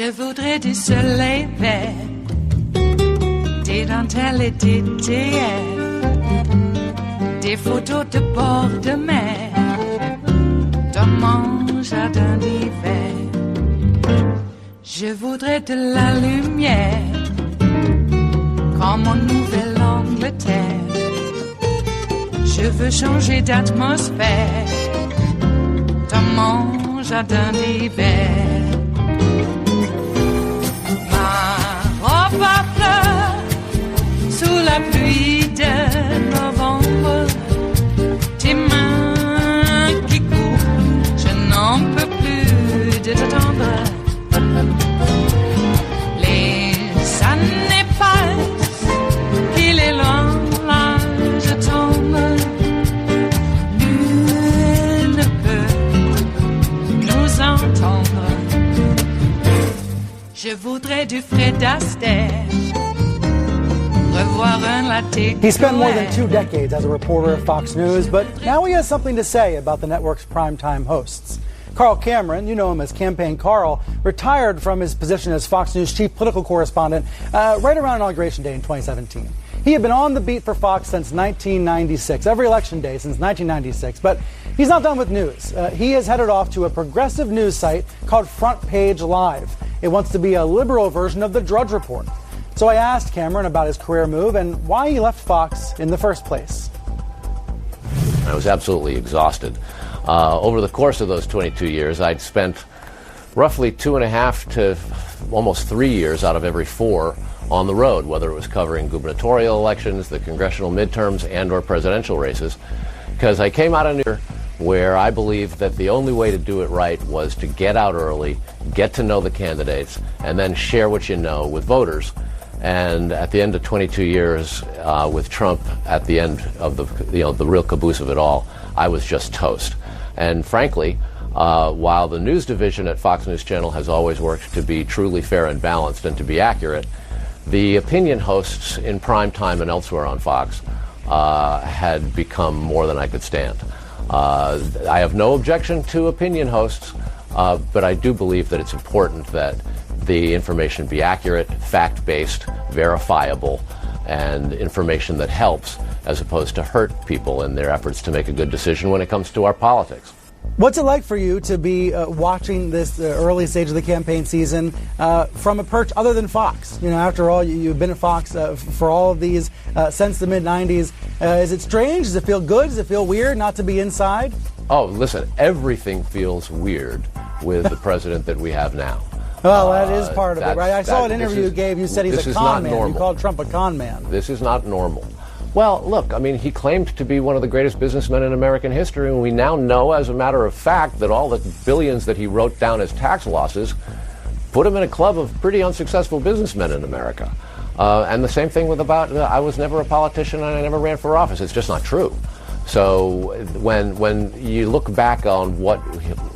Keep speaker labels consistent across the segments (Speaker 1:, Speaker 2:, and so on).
Speaker 1: Je voudrais du soleil vert, des dentelles et des théières, des photos de bord de mer, dans mon jardin d'hiver. Je voudrais de la lumière, comme en Nouvelle-Angleterre. Je veux changer d'atmosphère, dans mon jardin d'hiver. Ma robe à fleurs, sous la pluie de novembre, tes mains qui courent, je n'en peux plus de t'attendre. Les années passent, qu'il est loin, là je tombe. Nul ne peut nous entendre. Je voudrais du Fred Astaire, revoir un latte.
Speaker 2: He spent more than 2 decades as a reporter at Fox News, but now he has something to say about the network's primetime hosts. Carl Cameron, you know him as Campaign Carl, retired from his position as Fox News chief political correspondent right around Inauguration Day in 2017. He had been on the beat for Fox since 1996, every election day since 1996, but he's not done with news. He has headed off to a progressive news site called Front Page Live. It wants to be a liberal version of the Drudge Report. So I asked Cameron about his career move and why he left Fox in the first place.
Speaker 3: I was absolutely exhausted. Over the course of those 22 years, I'd spent roughly 2.5 to almost 3 years out of every 4 on the road, whether it was covering gubernatorial elections, the congressional midterms, and or presidential races, because I came out of New York where I believed that the only way to do it right was to get out early, get to know the candidates, and then share what you know with voters. And at the end of 22 years, with Trump at the end of the real caboose of it all, I was just toast. And frankly, while the news division at Fox News Channel has always worked to be truly fair and balanced and to be accurate, the opinion hosts in prime time and elsewhere on Fox had become more than I could stand. I have no objection to opinion hosts, but I do believe that it's important that the information be accurate, fact-based, verifiable, and information that helps as opposed to hurt people in their efforts to make a good decision when it comes to our politics.
Speaker 2: What's it like for you to be watching this early stage of the campaign season from a perch other than Fox? You know, after all, you've been at Fox for all of these since the mid-'90s. Is it strange? Does it feel good? Does it feel weird not to be inside?
Speaker 3: Oh, listen, everything feels weird with the president that we have now.
Speaker 2: Well, that is part of it, right? I saw an interview you gave. You said he's a con man. You called Trump a con man.
Speaker 3: This is not normal. Well, look, I mean, he claimed to be one of the greatest businessmen in American history, and we now know, as a matter of fact, that all the billions that he wrote down as tax losses put him in a club of pretty unsuccessful businessmen in America. And the same thing with I was never a politician and I never ran for office. It's just not true. So when you look back on what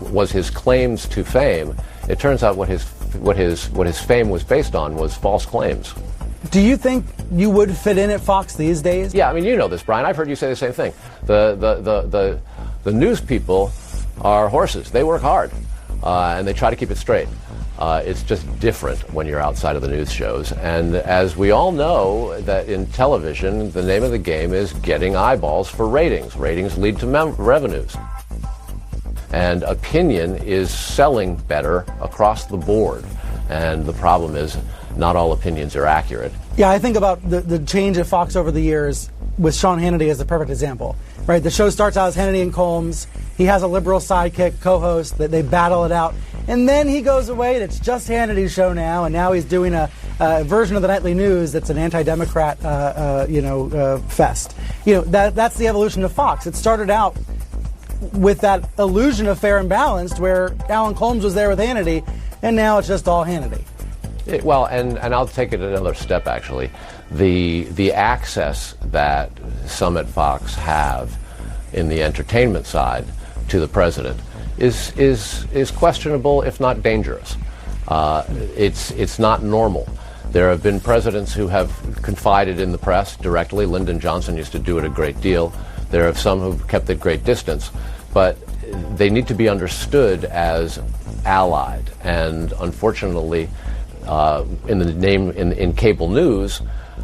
Speaker 3: was his claims to fame, it turns out what his fame was based on was false claims.
Speaker 2: Do you think you would fit in at Fox these days?
Speaker 3: Yeah, I mean, you know this, Brian. I've heard you say the same thing. The news people are horses. They work hard, and they try to keep it straight. It's just different when you're outside of the news shows. And as we all know, that in television, the name of the game is getting eyeballs for ratings. Ratings lead to revenues. And opinion is selling better across the board. And the problem is, not all opinions are accurate.
Speaker 2: Yeah, I think about the change at Fox over the years with Sean Hannity as the perfect example. Right, the show starts out as Hannity and Colmes. He has a liberal sidekick, co-host, that they battle it out. And then he goes away, and it's just Hannity's show now, and now he's doing a version of the nightly news that's an anti-Democrat, fest. You know, that's the evolution of Fox. It started out with that illusion of fair and balanced where Alan Colmes was there with Hannity, and now it's just all Hannity.
Speaker 3: Well, and I'll take it another step, actually. The access that some at Fox have in the entertainment side to the president is questionable, if not dangerous. It's not normal. There have been presidents who have confided in the press directly. Lyndon Johnson used to do it a great deal. There are some who've kept at great distance. But they need to be understood as allied. And unfortunately, in cable news,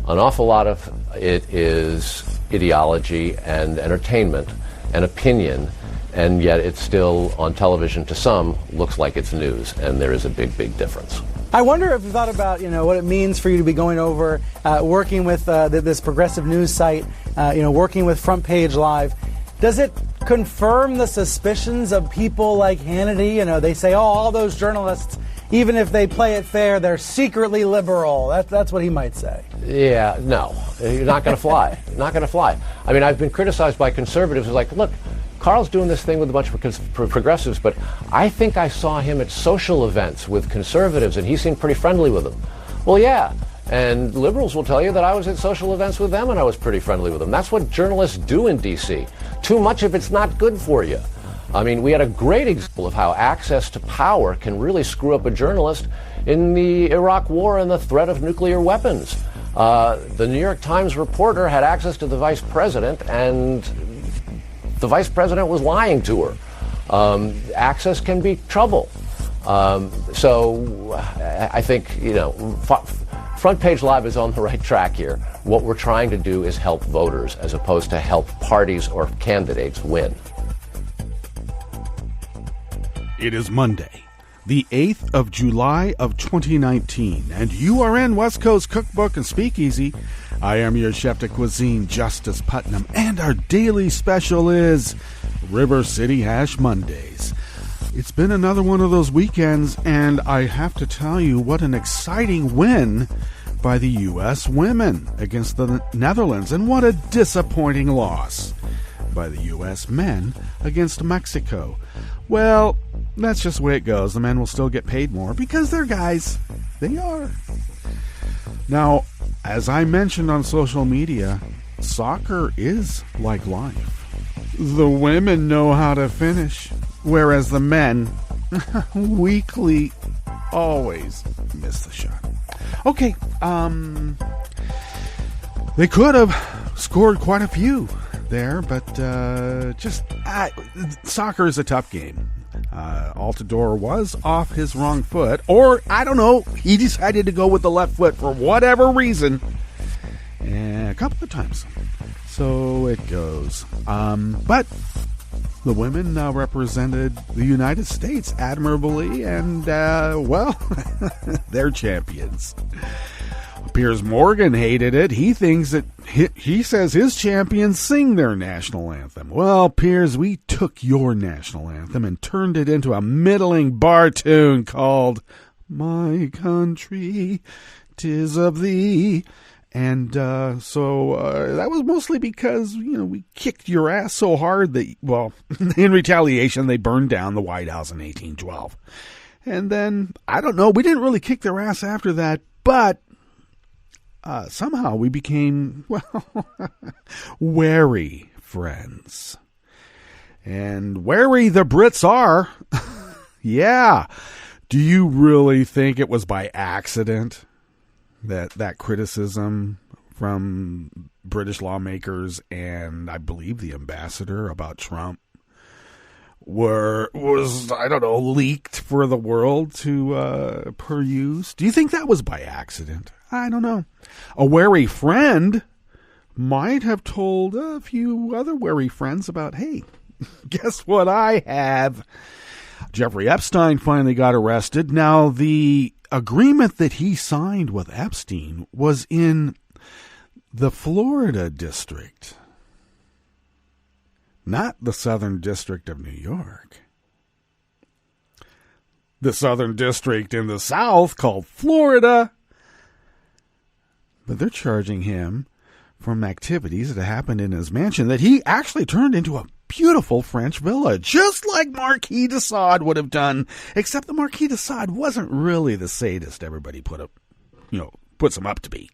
Speaker 3: an awful lot of it is ideology and entertainment and opinion, and yet it's still on television to some looks like it's news, and there is a big, big difference.
Speaker 2: I wonder if you thought about, what it means for you to be going over, working with this progressive news site, working with Front Page Live. Does it confirm the suspicions of people like Hannity? They say, all those journalists, even if they play it fair, they're secretly liberal. That's what he might say. Yeah, no, you're not going to fly. Not going to fly. I mean, I've been criticized by conservatives who are like, look, Carl's doing this thing with a bunch of progressives, but I think I saw him at social events with conservatives, and he seemed pretty friendly with them. Well, yeah, and liberals will tell you that I was at social events with them and I was pretty friendly with them. That's what journalists do in D.C. Too much of it's not good for you. I mean, we had a great example of how access to power can really screw up a journalist in the Iraq War and the threat of nuclear weapons. The New York Times reporter had access to the vice president, and the vice president was lying to her. Access can be trouble. So I think, Front Page Live is on the right track here. What we're trying to do is help voters as opposed to help parties or candidates win.
Speaker 4: It is Monday, the 8th of July of 2019, and you are in West Coast Cookbook and Speakeasy. I am your chef de cuisine, Justice Putnam, and our daily special is River City Hash Mondays. It's been another one of those weekends, and I have to tell you what an exciting win by the U.S. women against the Netherlands, and what a disappointing loss by the U.S. men against Mexico. Well, that's just the way it goes. The men will still get paid more because they're guys. They are. Now, as I mentioned on social media, soccer is like life. The women know how to finish, whereas the men weakly always miss the shot. Okay, they could have scored quite a few there, but soccer is a tough game. Altidore was off his wrong foot, or I don't know, he decided to go with the left foot for whatever reason, a couple of times. So it goes. But the women represented the United States admirably, and they're champions. Piers Morgan hated it. He thinks that he says his champions sing their national anthem. Well, Piers, we took your national anthem and turned it into a middling bar tune called My Country, 'Tis of Thee. And so that was mostly because, we kicked your ass so hard that, in retaliation, they burned down the White House in 1812. And then, I don't know, we didn't really kick their ass after that, but somehow we became, wary friends. And wary the Brits are. Yeah. Do you really think it was by accident that criticism from British lawmakers and I believe the ambassador about Trump was leaked for the world to peruse? Do you think that was by accident? I don't know. A wary friend might have told a few other wary friends about, hey, guess what I have? Jeffrey Epstein finally got arrested. Now, the agreement that he signed with Epstein was in the Florida district, not the Southern District of New York. The Southern District in the South called Florida. But they're charging him from activities that happened in his mansion that he actually turned into a beautiful French villa, just like Marquis de Sade would have done, except the Marquis de Sade wasn't really the sadist everybody puts him up to be.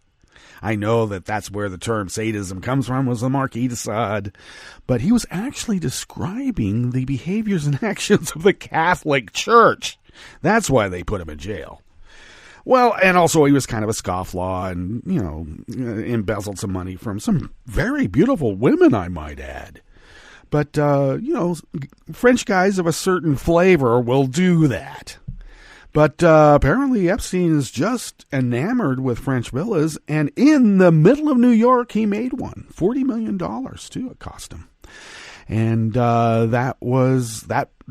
Speaker 4: I know that that's where the term sadism comes from, was the Marquis de Sade, but he was actually describing the behaviors and actions of the Catholic Church. That's why they put him in jail. Well, and also he was kind of a scofflaw and, embezzled some money from some very beautiful women, I might add. But, French guys of a certain flavor will do that. But apparently Epstein is just enamored with French villas, and in the middle of New York, he made one. $40 million, too, it cost him. And that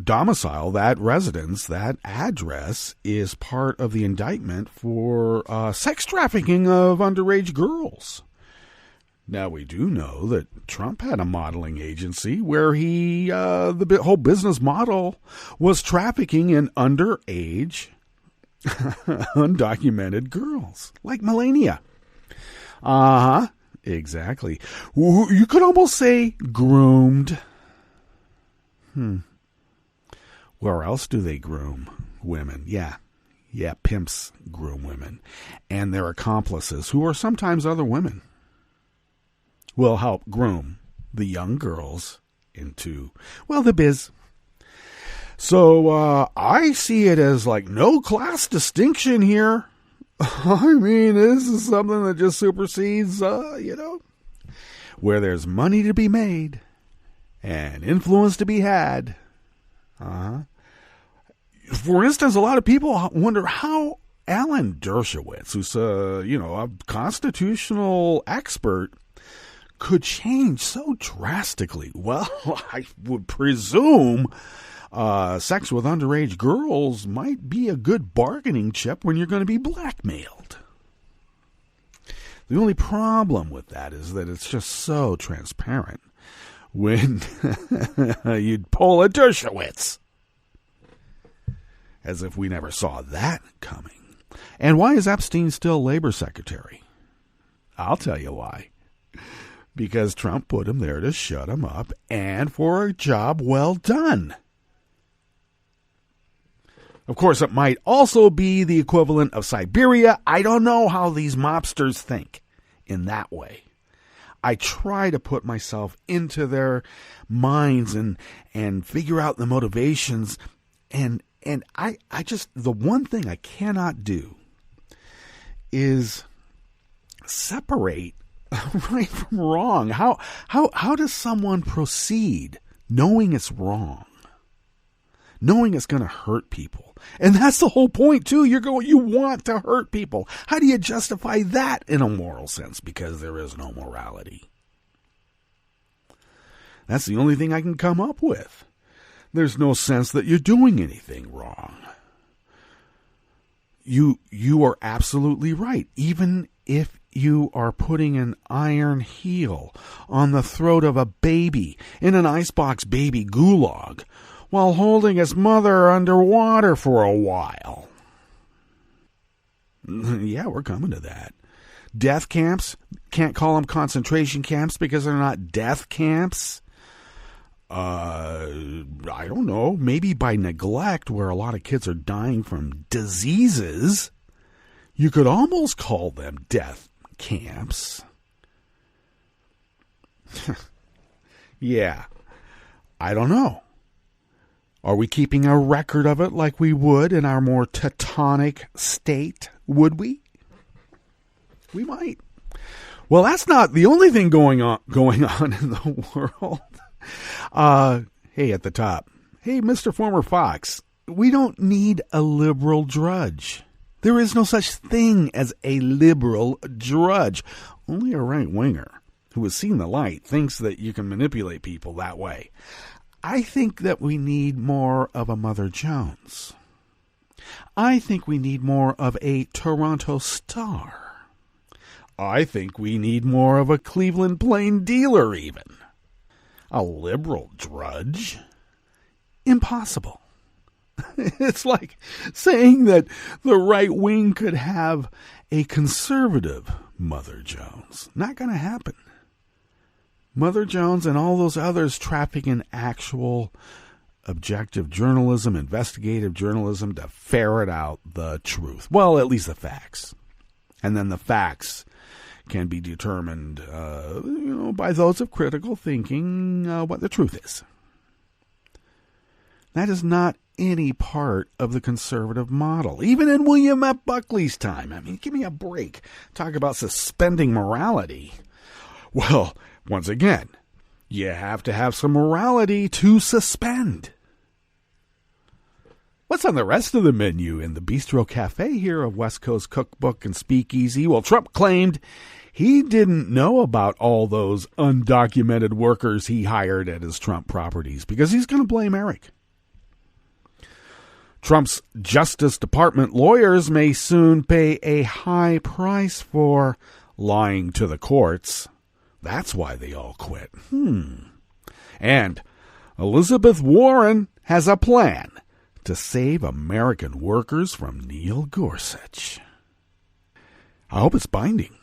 Speaker 4: domicile, that residence, that address is part of the indictment for sex trafficking of underage girls. Now, we do know that Trump had a modeling agency where the whole business model was trafficking in underage, undocumented girls, like Melania. Exactly. You could almost say groomed. Where else do they groom women? Yeah, pimps groom women. And their accomplices, who are sometimes other women, will help groom the young girls into, the biz. So I see it as like no class distinction here. I mean, this is something that just supersedes, where there's money to be made and influence to be had. For instance, a lot of people wonder how Alan Dershowitz, who's a constitutional expert, could change so drastically. Well, I would presume sex with underage girls might be a good bargaining chip when you're going to be blackmailed. The only problem with that is that it's just so transparent when you'd pull a Dershowitz. As if we never saw that coming. And why is Epstein still labor secretary? I'll tell you why. Because Trump put him there to shut him up and for a job well done. Of course, it might also be the equivalent of Siberia. I don't know how these mobsters think in that way. I try to put myself into their minds and figure out the motivations. And I just, the one thing I cannot do is separate right from wrong. How does someone proceed knowing it's wrong? Knowing it's going to hurt people. And that's the whole point, too. You want to hurt people. How do you justify that in a moral sense? Because there is no morality. That's the only thing I can come up with. There's no sense that you're doing anything wrong. You are absolutely right. Even if you are putting an iron heel on the throat of a baby in an icebox baby gulag while holding its mother underwater for a while. Yeah, we're coming to that. Death camps, can't call them concentration camps because they're not death camps. I don't know, maybe by neglect where a lot of kids are dying from diseases, you could almost call them death camps. Yeah, I don't know. Are we keeping a record of it like we would in our more Teutonic state? Would we? We might. Well, that's not the only thing going on in the world. Hey, at the top. Hey, Mr. Former Fox, we don't need a liberal drudge. There is no such thing as a liberal drudge. Only a right-winger who has seen the light thinks that you can manipulate people that way. I think that we need more of a Mother Jones. I think we need more of a Toronto Star. I think we need more of a Cleveland Plain Dealer even. A liberal drudge? Impossible. It's like saying that the right wing could have a conservative Mother Jones. Not going to happen. Mother Jones and all those others traffic in actual objective journalism, investigative journalism to ferret out the truth. Well, at least the facts. And then the facts can be determined, by those of critical thinking, what the truth is. That is not any part of the conservative model. Even in William F. Buckley's time. I mean, give me a break. Talk about suspending morality. Well, once again, you have to have some morality to suspend. What's on the rest of the menu in the Bistro Cafe here of West Coast Cookbook and Speakeasy? Well, Trump claimed he didn't know about all those undocumented workers he hired at his Trump properties because he's going to blame Eric. Trump's Justice Department lawyers may soon pay a high price for lying to the courts. That's why they all quit. And Elizabeth Warren has a plan to save American workers from Neil Gorsuch. I hope it's binding.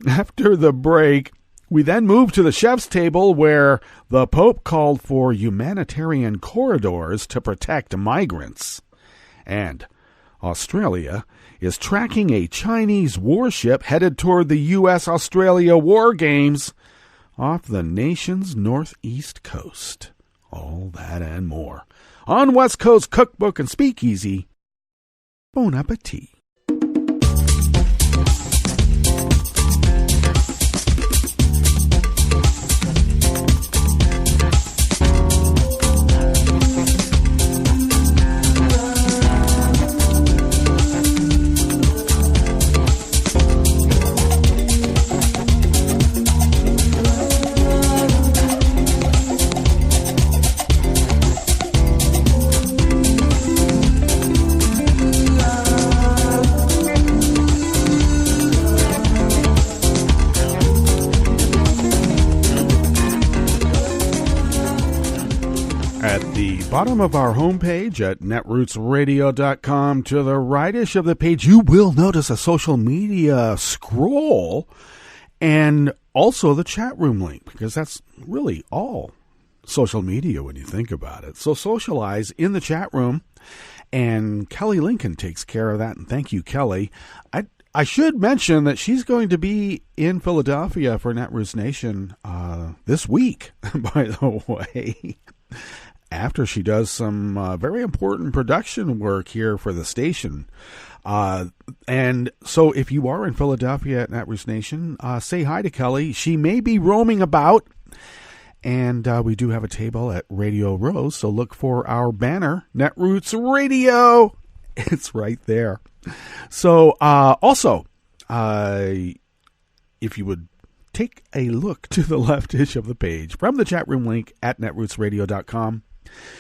Speaker 4: After the break, we then move to the chef's table where the Pope called for humanitarian corridors to protect migrants. And Australia is tracking a Chinese warship headed toward the U.S. Australia war games off the nation's northeast coast. All that and more on West Coast Cookbook and Speakeasy. Bon appetit. Bottom of our homepage at netrootsradio.com, to the rightish of the page, you will notice a social media scroll and also the chat room link, because that's really all social media when you think about it. So socialize in the chat room, and Kelly Lincoln takes care of that, and thank you, Kelly. I should mention that she's going to be in Philadelphia for Netroots Nation this week, by the way, after she does some very important production work here for the station. And so if you are in Philadelphia at Netroots Nation, say hi to Kelly. She may be roaming about, and we do have a table at Radio Rose, so look for our banner, Netroots Radio. It's right there. So also, if you would take a look to the leftish of the page from the chat room link at netrootsradio.com,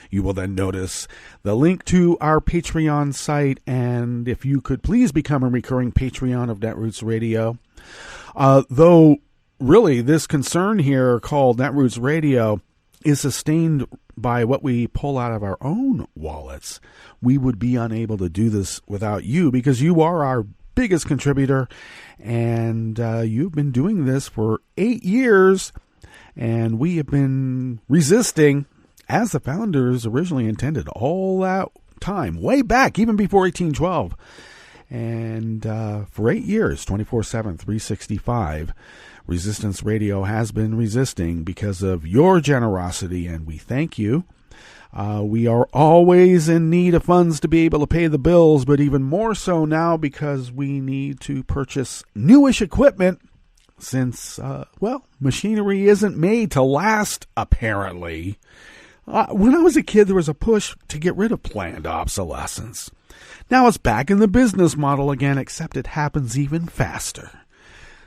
Speaker 4: you will then notice the link to our Patreon site, and if you could please become a recurring Patreon of Netroots Radio. Though, really, this concern here called Netroots Radio is sustained by what we pull out of our own wallets. We would be unable to do this without you, because you are our biggest contributor, and you've been doing this for 8 years, and we have been resisting as the founders originally intended all that time, way back, even before 1812. And for 8 years, 24/7, 365, Resistance Radio has been resisting because of your generosity, and we thank you. We are always in need of funds to be able to pay the bills, but even more so now because we need to purchase newish equipment since, machinery isn't made to last, apparently. When I was a kid, there was a push to get rid of planned obsolescence. Now it's back in the business model again, except it happens even faster.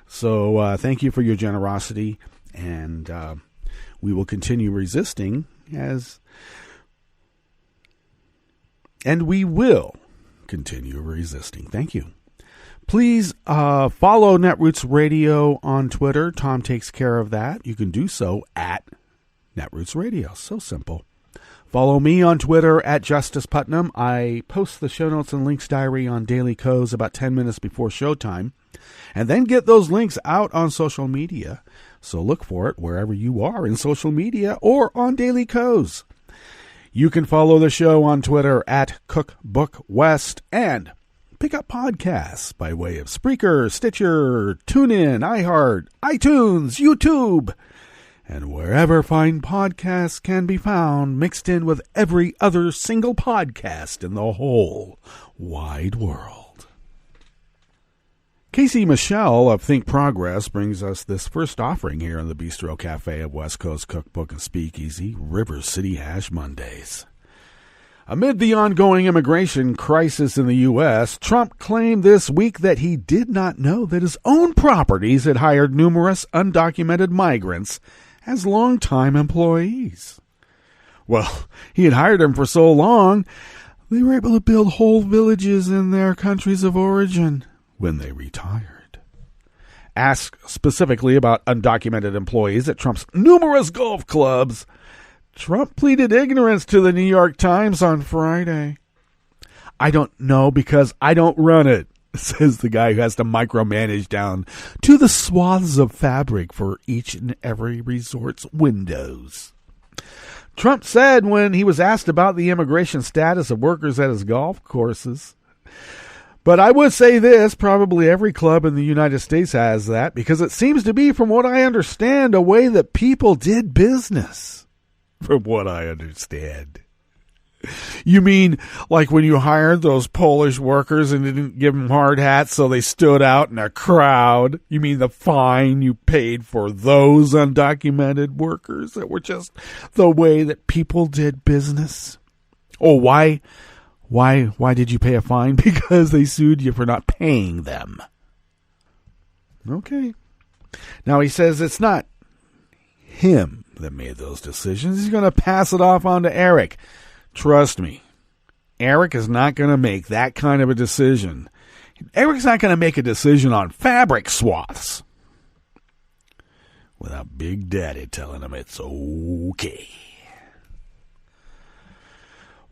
Speaker 4: So thank you for your generosity, and we will continue resisting and we will continue resisting. Thank you. Please follow Netroots Radio on Twitter. Tom takes care of that. You can do so at Netroots Radio. So simple. Follow me on Twitter at Justice Putnam. I post the show notes and links diary on Daily Co's about 10 minutes before showtime, and then get those links out on social media. So look for it wherever you are in social media or on Daily Co's. You can follow the show on Twitter at CookbookWest and pick up podcasts by way of Spreaker, Stitcher, TuneIn, iHeart, iTunes, YouTube, and wherever fine podcasts can be found, mixed in with every other single podcast in the whole wide world. Casey Michelle of Think Progress brings us this first offering here in the Bistro Cafe of West Coast Cookbook and Speakeasy, River City Hash Mondays. Amid the ongoing immigration crisis in the U.S., Trump claimed this week that he did not know that his own properties had hired numerous undocumented migrants as longtime employees. Well, he had hired them for so long, they were able to build whole villages in their countries of origin when they retired. Asked specifically about undocumented employees at Trump's numerous golf clubs, Trump pleaded ignorance to the New York Times on Friday. I don't know because I don't run it, says the guy who has to micromanage down to the swaths of fabric for each and every resort's windows. Trump said when he was asked about the immigration status of workers at his golf courses, but I would say this, probably every club in the United States has that, because it seems to be, from what I understand, a way that people did business. From what I understand. You mean like when you hired those Polish workers and didn't give them hard hats so they stood out in a crowd? You mean the fine you paid for those undocumented workers that were just the way that people did business? Oh, why did you pay a fine? Because they sued you for not paying them. Okay. Now he says it's not him that made those decisions. He's going to pass it off on to Eric. Trust me, Eric is not going to make that kind of a decision. Eric's not going to make a decision on fabric swaths without Big Daddy telling him it's okay.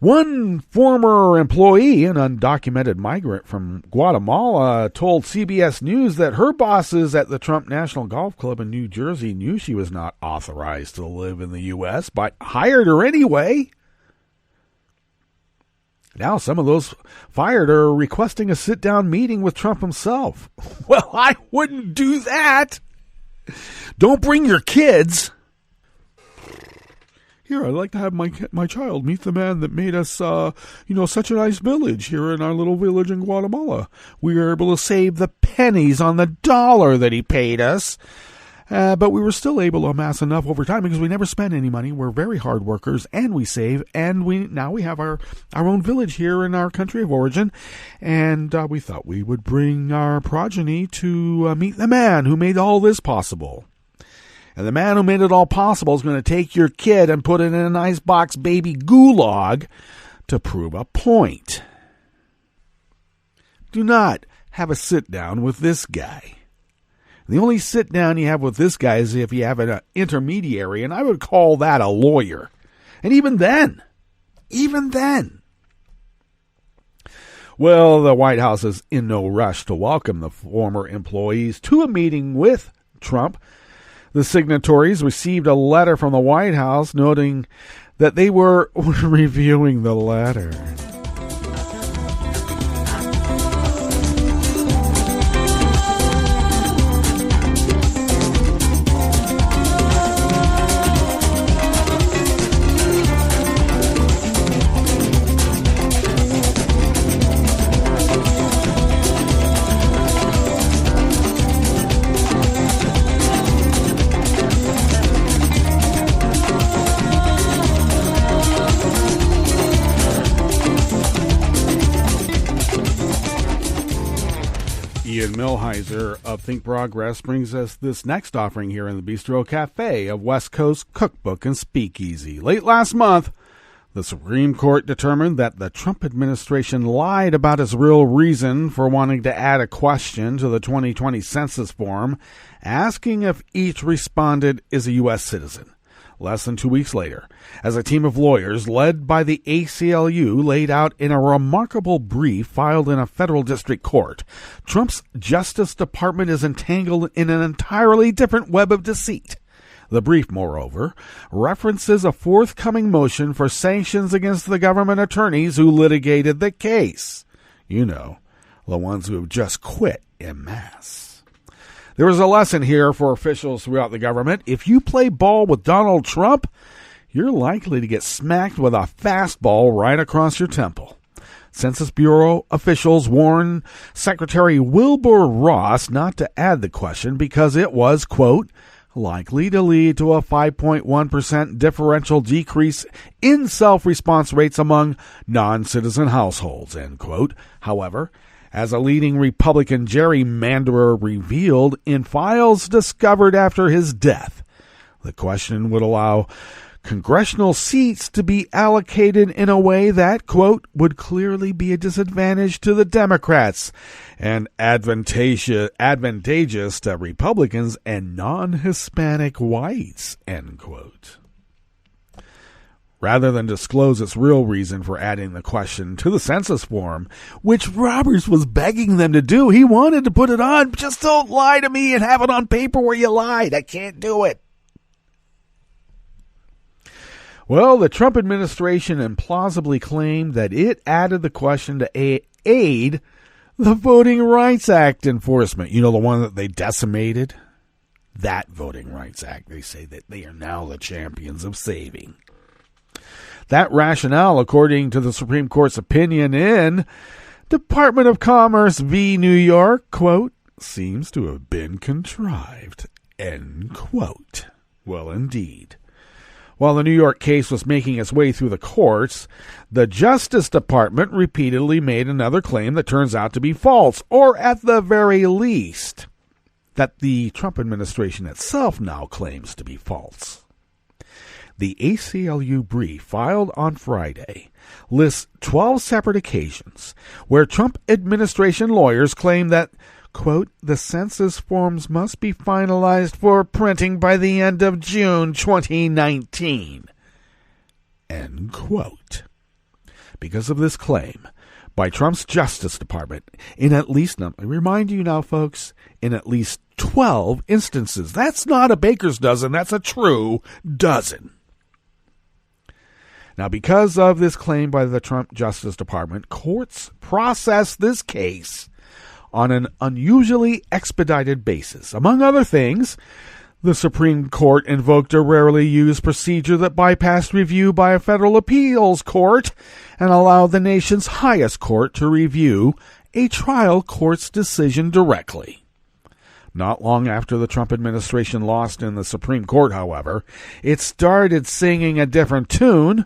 Speaker 4: One former employee, an undocumented migrant from Guatemala, told CBS News that her bosses at the Trump National Golf Club in New Jersey knew she was not authorized to live in the U.S., but hired her anyway. Now some of those fired her are requesting a sit-down meeting with Trump himself. Well, I wouldn't do that. Don't bring your kids. Here, I'd like to have my child meet the man that made us, such a nice village here in our little village in Guatemala. We were able to save the pennies on the dollar that he paid us, but we were still able to amass enough over time because we never spent any money. We're very hard workers, and we save, and now we have our own village here in our country of origin, and we thought we would bring our progeny to meet the man who made all this possible. And the man who made it all possible is going to take your kid and put it in an icebox baby gulag to prove a point. Do not have a sit-down with this guy. The only sit-down you have with this guy is if you have an intermediary, and I would call that a lawyer. And even then, well, the White House is in no rush to welcome the former employees to a meeting with Trump. The signatories received a letter from the White House noting that they were reviewing the letter. Millhiser of Think Progress brings us this next offering here in the Bistro Cafe of West Coast Cookbook and Speakeasy. Late last month, the Supreme Court determined that the Trump administration lied about its real reason for wanting to add a question to the 2020 census form, asking if each respondent is a U.S. citizen. Less than 2 weeks later, as a team of lawyers led by the ACLU laid out in a remarkable brief filed in a federal district court, Trump's Justice Department is entangled in an entirely different web of deceit. The brief, moreover, references a forthcoming motion for sanctions against the government attorneys who litigated the case. You know, the ones who have just quit en masse. There is a lesson here for officials throughout the government. If you play ball with Donald Trump, you're likely to get smacked with a fastball right across your temple. Census Bureau officials warned Secretary Wilbur Ross not to add the question because it was, quote, likely to lead to a 5.1% differential decrease in self-response rates among non-citizen households, end quote. However, as a leading Republican gerrymanderer revealed in files discovered after his death, the question would allow congressional seats to be allocated in a way that, quote, would clearly be a disadvantage to the Democrats and advantageous to Republicans and non-Hispanic whites, end quote. Rather than disclose its real reason for adding the question to the census form, which Roberts was begging them to do, he wanted to put it on. Just don't lie to me and have it on paper where you lied. I can't do it. Well, the Trump administration implausibly claimed that it added the question to aid the Voting Rights Act enforcement. You know, the one that they decimated? That Voting Rights Act, they say that they are now the champions of saving. That rationale, according to the Supreme Court's opinion in Department of Commerce v. New York, quote, seems to have been contrived, end quote. Well, indeed. While the New York case was making its way through the courts, the Justice Department repeatedly made another claim that turns out to be false, or at the very least, that the Trump administration itself now claims to be false. The ACLU brief filed on Friday lists 12 separate occasions where Trump administration lawyers claim that, quote, the census forms must be finalized for printing by the end of June 2019, end quote. Because of this claim by Trump's Justice Department, in at least, I remind you now, folks, in at least 12 instances. That's not a baker's dozen, that's a true dozen. Now, because of this claim by the Trump Justice Department, courts processed this case on an unusually expedited basis. Among other things, the Supreme Court invoked a rarely used procedure that bypassed review by a federal appeals court and allowed the nation's highest court to review a trial court's decision directly. Not long after the Trump administration lost in the Supreme Court, however, it started singing a different tune.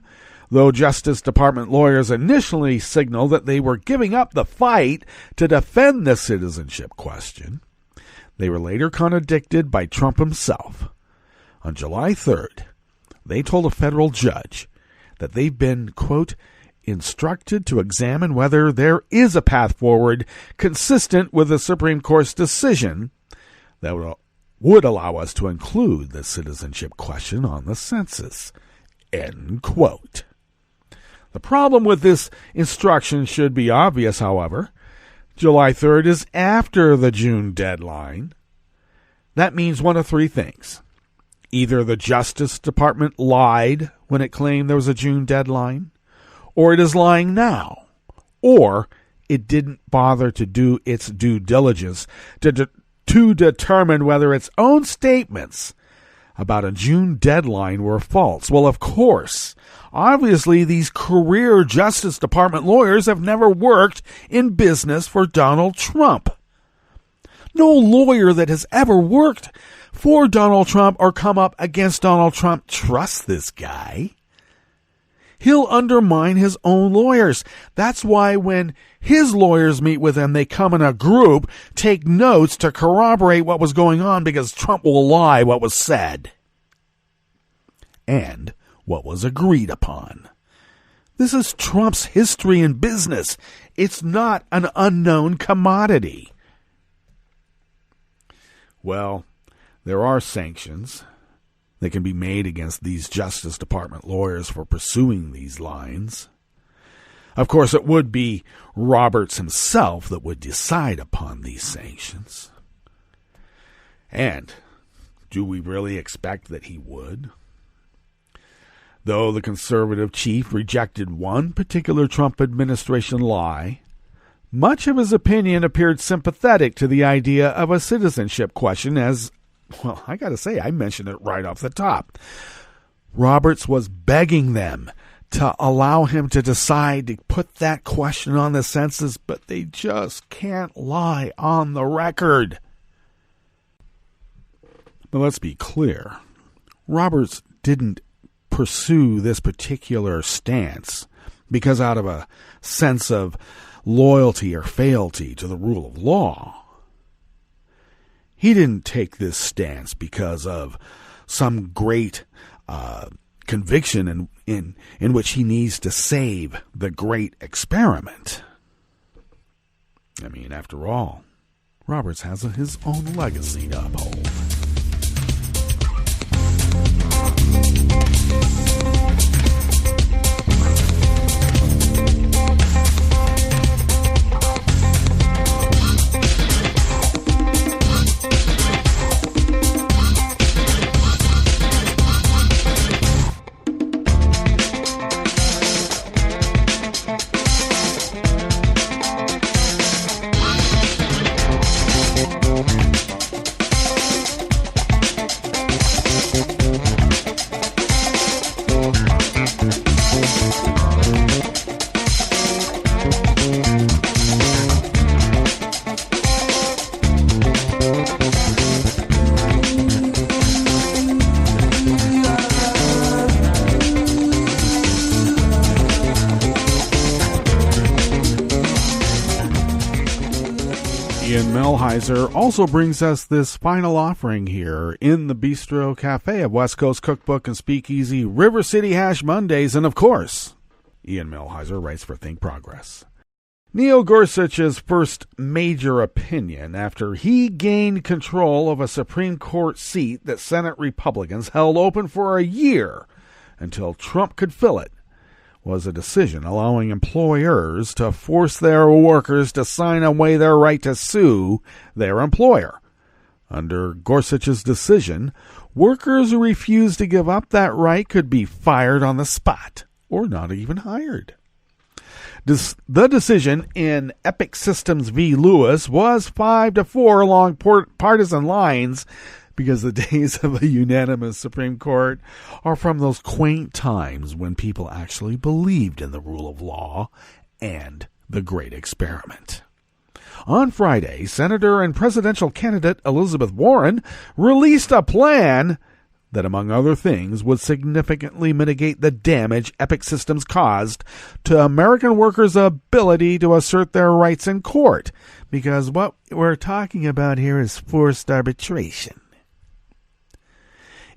Speaker 4: Though Justice Department lawyers initially signaled that they were giving up the fight to defend the citizenship question, they were later contradicted by Trump himself. On July 3rd, they told a federal judge that they've been, quote, instructed to examine whether there is a path forward consistent with the Supreme Court's decision that would allow us to include the citizenship question on the census, end quote. The problem with this instruction should be obvious, however. July 3rd is after the June deadline. That means one of three things. Either the Justice Department lied when it claimed there was a June deadline, or it is lying now, or it didn't bother to do its due diligence to determine whether its own statements about a June deadline were false. Well, of course, obviously these career Justice Department lawyers have never worked in business for Donald Trump. No lawyer that has ever worked for Donald Trump or come up against Donald Trump trusts this guy. He'll undermine his own lawyers. That's why when his lawyers meet with him, they come in a group, take notes to corroborate what was going on because Trump will lie what was said and what was agreed upon. This is Trump's history in business. It's not an unknown commodity. Well, there are sanctions that can be made against these Justice Department lawyers for pursuing these lines. Of course, it would be Roberts himself that would decide upon these sanctions. And do we really expect that he would? Though the conservative chief rejected one particular Trump administration lie, much of his opinion appeared sympathetic to the idea of a citizenship question as, well, I got to say, I mentioned it right off the top. Roberts was begging them to allow him to decide to put that question on the census, but they just can't lie on the record. But let's be clear. Roberts didn't pursue this particular stance because out of a sense of loyalty or fealty to the rule of law. He didn't take this stance because of some great conviction in which he needs to save the great experiment. I mean, after all, Roberts has his own legacy to uphold. Also brings us this final offering here in the Bistro Cafe of West Coast Cookbook and Speakeasy, River City Hash Mondays, and of course, Ian Melheiser writes for Think Progress. Neil Gorsuch's first major opinion after he gained control of a Supreme Court seat that Senate Republicans held open for a year until Trump could fill it was a decision allowing employers to force their workers to sign away their right to sue their employer. Under Gorsuch's decision, workers who refused to give up that right could be fired on the spot or not even hired. The decision in Epic Systems v. Lewis was 5-4 along partisan lines, because the days of a unanimous Supreme Court are from those quaint times when people actually believed in the rule of law and the great experiment. On Friday, Senator and presidential candidate Elizabeth Warren released a plan that, among other things, would significantly mitigate the damage Epic Systems caused to American workers' ability to assert their rights in court, because what we're talking about here is forced arbitration.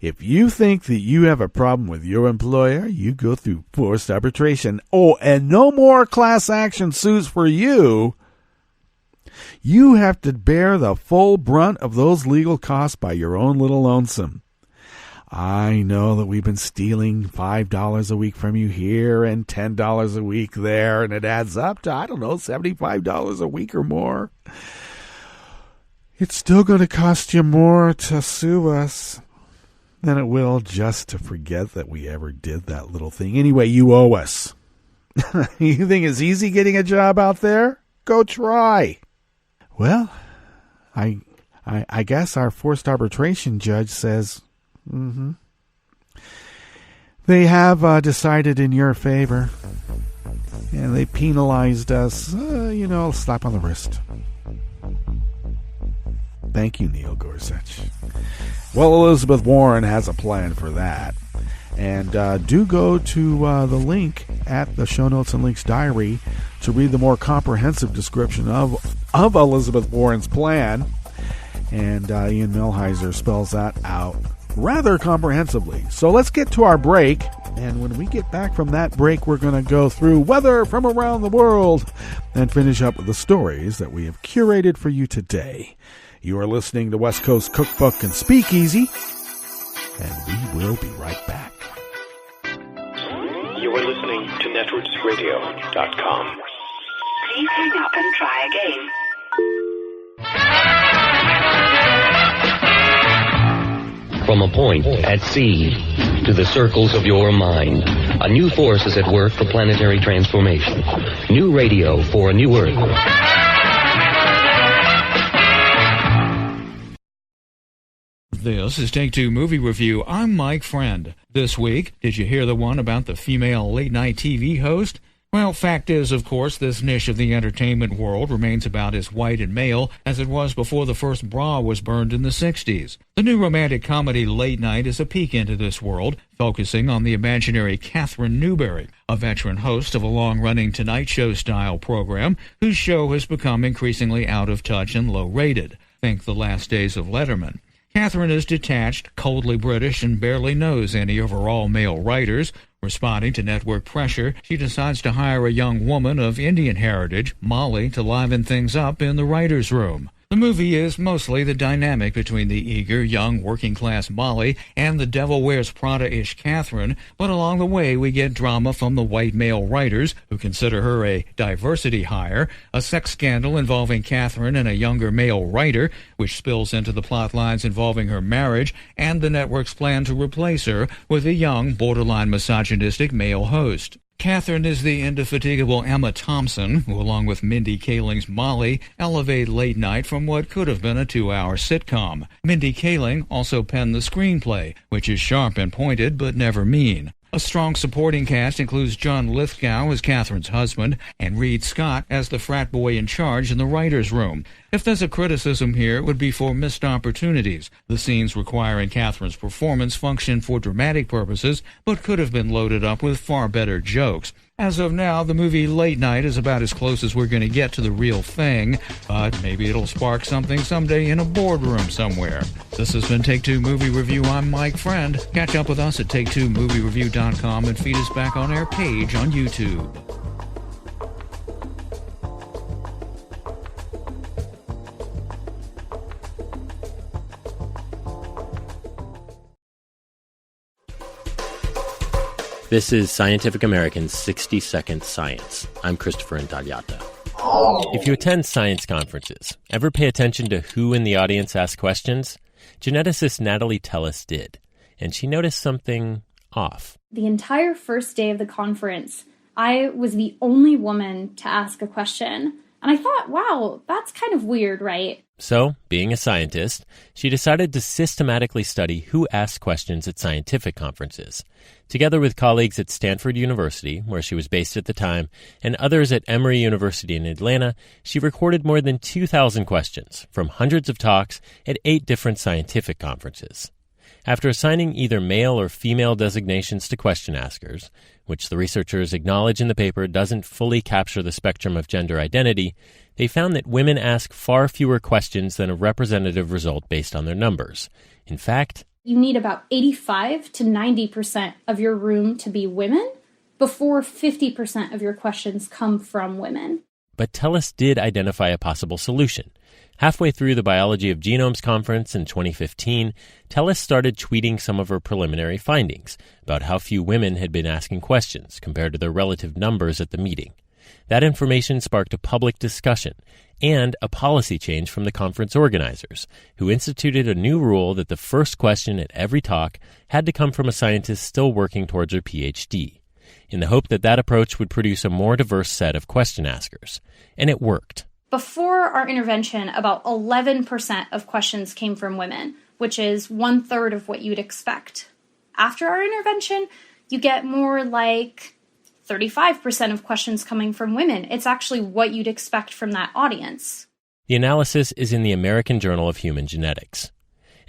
Speaker 4: If you think that you have a problem with your employer, you go through forced arbitration. Oh, and no more class action suits for you. You have to bear the full brunt of those legal costs by your own little lonesome. I know that we've been stealing $5 a week from you here and $10 a week there, and it adds up to, $75 a week or more. It's still going to cost you more to sue us than it will just to forget that we ever did that little thing. Anyway, you owe us. You think it's easy getting a job out there? Go try. Well, I guess our forced arbitration judge says, they have decided in your favor, and they penalized us, slap on the wrist. Thank you, Neil Gorsuch. Well, Elizabeth Warren has a plan for that. And do go to the link at the Show Notes and Links Diary to read the more comprehensive description of Elizabeth Warren's plan. And Ian Melheiser spells that out rather comprehensively. So let's get to our break. And when we get back from that break, we're going to go through weather from around the world and finish up with the stories that we have curated for you today. You are listening to West Coast Cookbook and Speakeasy, and we will be right back.
Speaker 5: You are listening to netrootsradio.com.
Speaker 6: Please hang up and try again.
Speaker 7: From a point at sea to the circles of your mind, a new force is at work for planetary transformation. New radio for a new Earth.
Speaker 8: This is Take Two Movie Review. I'm Mike Friend. This week, did you hear the one about the female late-night TV host? Well, fact is, of course, this niche of the entertainment world remains about as white and male as it was before the first bra was burned in the 60s. The new romantic comedy Late Night is a peek into this world, focusing on the imaginary Catherine Newberry, a veteran host of a long-running Tonight Show-style program whose show has become increasingly out of touch and low-rated. Think The Last Days of Letterman. Catherine is detached, coldly British, and barely knows any of her all-male writers. Responding to network pressure, she decides to hire a young woman of Indian heritage, Molly, to liven things up in the writer's room. The movie is mostly the dynamic between the eager, young, working-class Molly and the Devil Wears Prada-ish Catherine, but along the way we get drama from the white male writers, who consider her a diversity hire, a sex scandal involving Catherine and a younger male writer, which spills into the plot lines involving her marriage, and the network's plan to replace her with a young, borderline misogynistic male host. Catherine is the indefatigable Emma Thompson, who, along with Mindy Kaling's Molly, elevate Late Night from what could have been a 2-hour sitcom. Mindy Kaling also penned the screenplay, which is sharp and pointed but never mean. A strong supporting cast includes John Lithgow as Catherine's husband and Reed Scott as the frat boy in charge in the writer's room. If there's a criticism here, it would be for missed opportunities. The scenes requiring Catherine's performance function for dramatic purposes, but could have been loaded up with far better jokes. As of now, the movie Late Night is about as close as we're going to get to the real thing, but maybe it'll spark something someday in a boardroom somewhere. This has been Take Two Movie Review. I'm Mike Friend. Catch up with us at take2moviereview.com and feed us back on our page on YouTube.
Speaker 9: This is Scientific American's 60-Second Science. I'm Christopher Intagliata. If you attend science conferences, ever pay attention to who in the audience asks questions? Geneticist Natalie Tellis did, and she noticed something off.
Speaker 10: The entire first day of the conference, I was the only woman to ask a question. And I thought, wow, that's kind of weird, right?
Speaker 9: So, being a scientist, she decided to systematically study who asks questions at scientific conferences. Together with colleagues at Stanford University, where she was based at the time, and others at Emory University in Atlanta, she recorded more than 2,000 questions from hundreds of talks at 8 different scientific conferences. After assigning either male or female designations to question askers, which the researchers acknowledge in the paper doesn't fully capture the spectrum of gender identity, they found that women ask far fewer questions than a representative result based on their numbers. In fact,
Speaker 10: you need about 85 to 90% of your room to be women before 50% of your questions come from women.
Speaker 9: But Tellis did identify a possible solution. Halfway through the Biology of Genomes conference in 2015, Tellis started tweeting some of her preliminary findings about how few women had been asking questions compared to their relative numbers at the meeting. That information sparked a public discussion and a policy change from the conference organizers, who instituted a new rule that the first question at every talk had to come from a scientist still working towards her PhD, in the hope that that approach would produce a more diverse set of question askers. And it worked.
Speaker 10: Before our intervention, about 11% of questions came from women, which is 1/3 of what you'd expect. After our intervention, you get more like 35% of questions coming from women. It's actually what you'd expect from that audience.
Speaker 9: The analysis is in the American Journal of Human Genetics.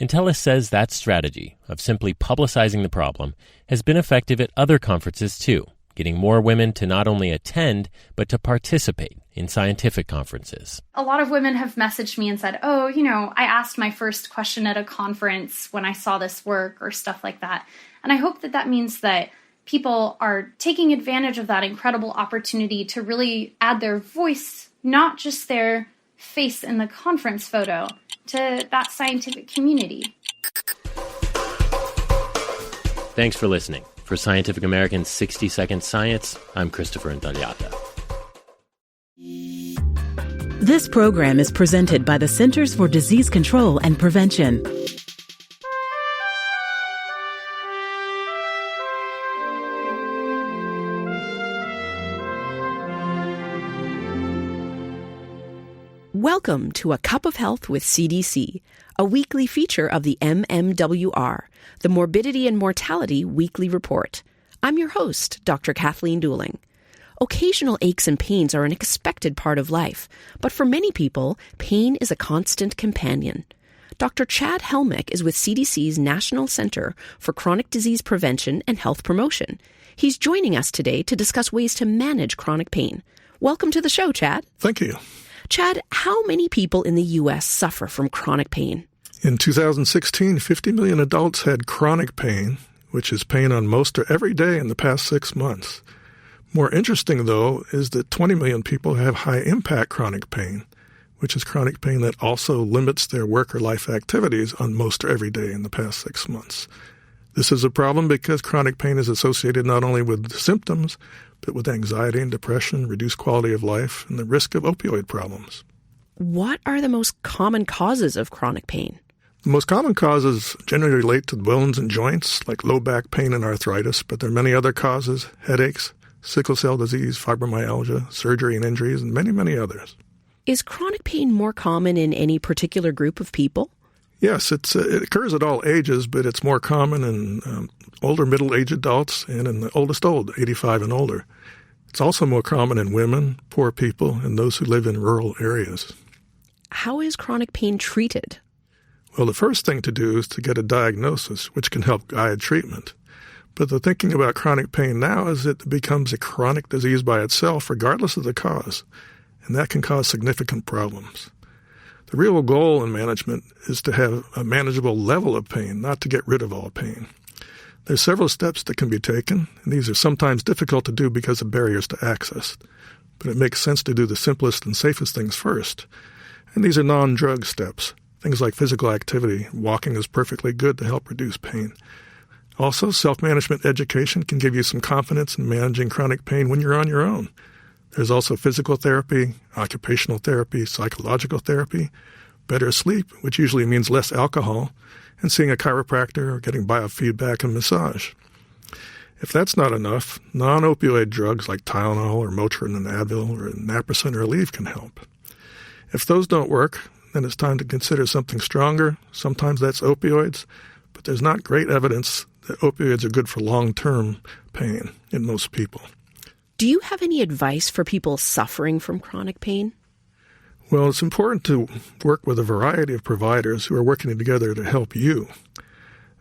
Speaker 9: And Tellis says that strategy of simply publicizing the problem has been effective at other conferences too, getting more women to not only attend, but to participate in scientific conferences.
Speaker 10: A lot of women have messaged me and said, oh, I asked my first question at a conference when I saw this work or stuff like that. And I hope that that means that people are taking advantage of that incredible opportunity to really add their voice, not just their face in the conference photo, to that scientific community.
Speaker 9: Thanks for listening. For Scientific American's 60-Second Science, I'm Christopher Intagliata.
Speaker 11: This program is presented by the Centers for Disease Control and Prevention.
Speaker 12: Welcome to A Cup of Health with CDC, a weekly feature of the MMWR, the Morbidity and Mortality Weekly Report. I'm your host, Dr. Kathleen Dooling. Occasional aches and pains are an expected part of life, but for many people, pain is a constant companion. Dr. Chad Helmick is with CDC's National Center for Chronic Disease Prevention and Health Promotion. He's joining us today to discuss ways to manage chronic pain. Welcome to the show, Chad.
Speaker 13: Thank you.
Speaker 12: Chad, how many people in the U.S. suffer from chronic pain?
Speaker 13: In 2016, 50 million adults had chronic pain, which is pain on most or every day in the past 6 months. More interesting, though, is that 20 million people have high-impact chronic pain, which is chronic pain that also limits their work or life activities on most or every day in the past 6 months. This is a problem because chronic pain is associated not only with symptoms, but with anxiety and depression, reduced quality of life, and the risk of opioid problems.
Speaker 12: What are the most common causes of chronic pain?
Speaker 13: The most common causes generally relate to bones and joints, like low back pain and arthritis, but there are many other causes: headaches, sickle cell disease, fibromyalgia, surgery and injuries, and many, many others.
Speaker 12: Is chronic pain more common in any particular group of people?
Speaker 13: Yes, it occurs at all ages, but it's more common in older middle-aged adults and in the oldest 85 and older. It's also more common in women, poor people, and those who live in rural areas.
Speaker 12: How is chronic pain treated?
Speaker 13: Well, the first thing to do is to get a diagnosis, which can help guide treatment. But the thinking about chronic pain now is that it becomes a chronic disease by itself, regardless of the cause, and that can cause significant problems. The real goal in management is to have a manageable level of pain, not to get rid of all pain. There's several steps that can be taken, and these are sometimes difficult to do because of barriers to access. But it makes sense to do the simplest and safest things first. And these are non-drug steps. Things like physical activity. Walking is perfectly good to help reduce pain. Also, self-management education can give you some confidence in managing chronic pain when you're on your own. There's also physical therapy, occupational therapy, psychological therapy, better sleep, which usually means less alcohol, and seeing a chiropractor or getting biofeedback and massage. If that's not enough, non-opioid drugs like Tylenol or Motrin and Advil or naproxen or Aleve can help. If those don't work, then it's time to consider something stronger. Sometimes that's opioids, but there's not great evidence that opioids are good for long-term pain in most people.
Speaker 12: Do you have any advice for people suffering from chronic pain?
Speaker 13: Well, it's important to work with a variety of providers who are working together to help you.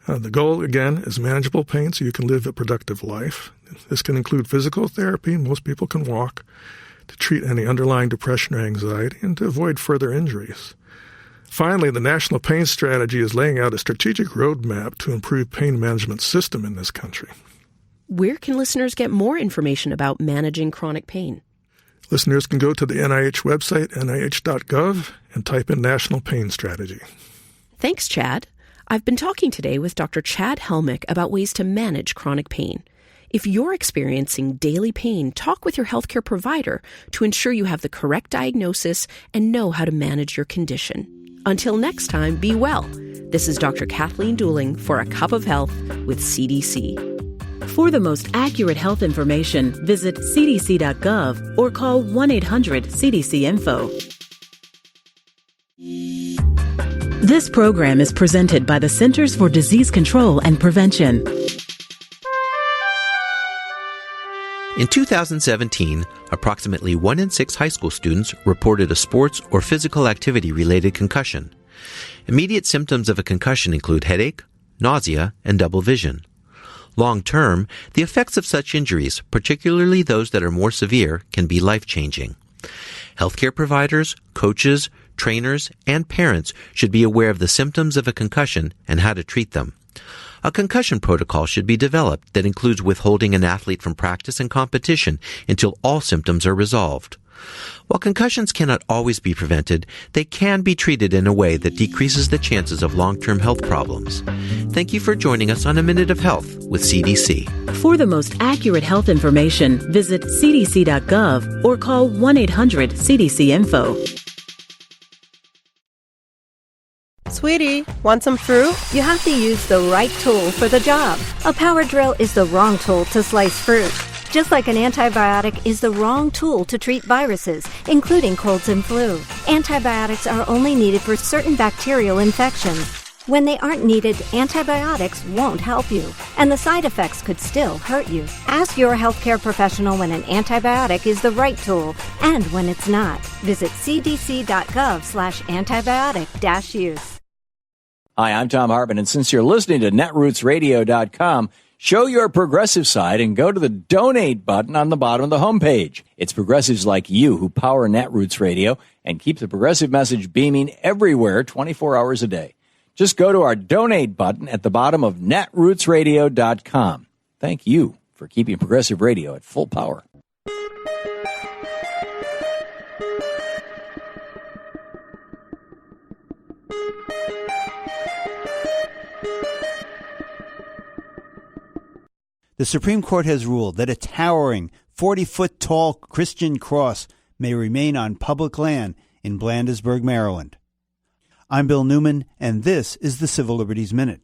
Speaker 13: The goal, again, is manageable pain so you can live a productive life. This can include physical therapy, most people can walk, to treat any underlying depression or anxiety, and to avoid further injuries. Finally, the National Pain Strategy is laying out a strategic roadmap to improve pain management system in this country.
Speaker 12: Where can listeners get more information about managing chronic pain?
Speaker 13: Listeners can go to the NIH website, nih.gov, and type in National Pain Strategy.
Speaker 12: Thanks, Chad. I've been talking today with Dr. Chad Helmick about ways to manage chronic pain. If you're experiencing daily pain, talk with your healthcare provider to ensure you have the correct diagnosis and know how to manage your condition. Until next time, be well. This is Dr. Kathleen Dooling for A Cup of Health with CDC.
Speaker 11: For the most accurate health information, visit cdc.gov or call 1-800-CDC-INFO. This program is presented by the Centers for Disease Control and Prevention.
Speaker 14: In 2017, approximately 1 in 6 high school students reported a sports or physical activity-related concussion. Immediate symptoms of a concussion include headache, nausea, and double vision. Long-term, the effects of such injuries, particularly those that are more severe, can be life-changing. Healthcare providers, coaches, trainers, and parents should be aware of the symptoms of a concussion and how to treat them. A concussion protocol should be developed that includes withholding an athlete from practice and competition until all symptoms are resolved. While concussions cannot always be prevented, they can be treated in a way that decreases the chances of long-term health problems. Thank you for joining us on A Minute of Health with CDC.
Speaker 11: For the most accurate health information, visit cdc.gov or call 1-800-CDC-INFO.
Speaker 15: Sweetie, want some fruit? You have to use the right tool for the job. A power drill is the wrong tool to slice fruit.
Speaker 16: Just like an antibiotic is the wrong tool to treat viruses, including colds and flu. Antibiotics are only needed for certain bacterial infections. When they aren't needed, antibiotics won't help you, and the side effects could still hurt you. Ask your healthcare professional when an antibiotic is the right tool and when it's not. Visit cdc.gov/antibiotic-use.
Speaker 17: Hi, I'm Tom Hartman, and since you're listening to netrootsradio.com, show your progressive side and go to the donate button on the bottom of the homepage. It's progressives like you who power Netroots Radio and keep the progressive message beaming everywhere 24 hours a day. Just go to our donate button at the bottom of netrootsradio.com. Thank you for keeping progressive radio at full power.
Speaker 18: The Supreme Court has ruled that a towering 40-foot-tall Christian cross may remain on public land in Blandesburg, Maryland. I'm Bill Newman, and this is the Civil Liberties Minute.